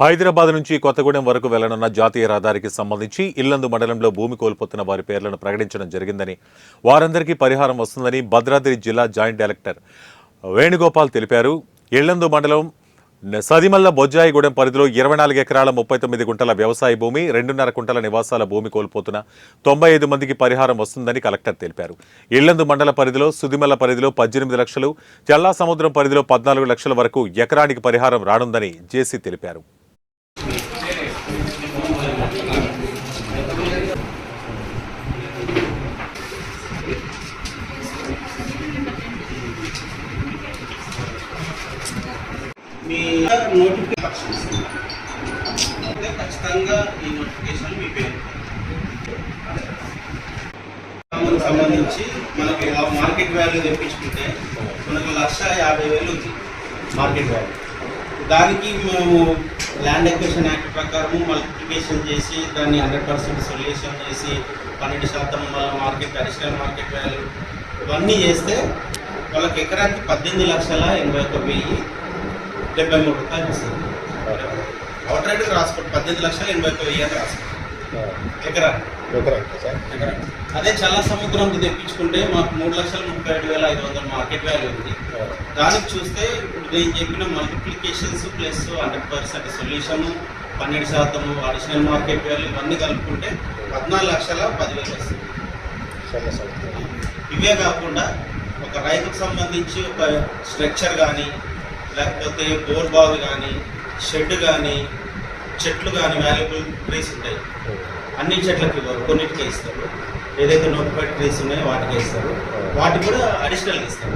హైదరాబాద్ నుంచి కొత్తగూడెం వరకు వెళ్లనున్న జాతీయ రహదారికి సంబంధించి ఇల్లందు మండలంలో భూమి కోల్పోతున్న వారి పేర్లను ప్రకటించడం జరిగిందని, వారందరికీ పరిహారం వస్తుందని భద్రాద్రి జిల్లా జాయింట్ డైరెక్టర్ వేణుగోపాల్ తెలిపారు. ఇల్లందు మండలం సదిమల్ల బొజ్జాయిగూడెం పరిధిలో 24 ఎకరాల 39 గుంటల వ్యవసాయ భూమి, 2.5 కుంటల నివాసాల భూమి కోల్పోతున్న 95 మందికి పరిహారం వస్తుందని కలెక్టర్ తెలిపారు. ఇల్లందు మండల పరిధిలో సుదిమల్ల పరిధిలో 18 లక్షలు, చల్లా సముద్రం పరిధిలో 14 లక్షల వరకు ఎకరానికి పరిహారం రానుందని జేసీ తెలిపారు. మీ నోటిఫికేషన్ ఖచ్చితంగా ఈ నోటిఫికేషన్ మీ పేరు సంబంధించి మనకి మార్కెట్ వాల్యూ తెప్పించుకుంటే మనకు 1,50,000 ఉంది మార్కెట్ వాల్యూ. దానికి మేము ల్యాండ్ ఎక్విజిషన్ యాక్ట్ ప్రకారము మల్టిప్లికేషన్ చేసి దాన్ని 100% సొల్యూషన్ చేసి 12% మార్కెట్ అడిషనల్ మార్కెట్ వాల్యూ ఇవన్నీ చేస్తే వాళ్ళకి ఎకరానికి 18,81,073 రూపాయలు వస్తుంది. అవుట్ రైట్ రాసుకోండి, 18,81,000 అని రాసుకోండి ఎకరానికి. అదే చల్ల సముద్రంకి తెప్పించుకుంటే మాకు 3,37,500 మార్కెట్ వాల్యూ ఉంది. దానికి చూస్తే ఇప్పుడు నేను చెప్పిన multiplications plus 100% solution, 12% additional market value ఇవన్నీ కలుపుకుంటే 14,10,000 వస్తుంది. ఇవే కాకుండా ఒక రైతుకు సంబంధించి ఒక స్ట్రక్చర్ కానీ, లేకపోతే బోర్ బావి కానీ, షెడ్ కానీ, చెట్లు కానీ, వాల్యుబుల్ ట్రీస్ ఉంటాయి. అన్ని చెట్లకి ఇవ్వరు, కొన్నిటికే ఇస్తారు. ఏదైతే నోటిఫైడ్ ట్రీస్ ఉన్నాయో వాటికే ఇస్తారు. వాటికి కూడా అడిషనల్గా ఇస్తారు.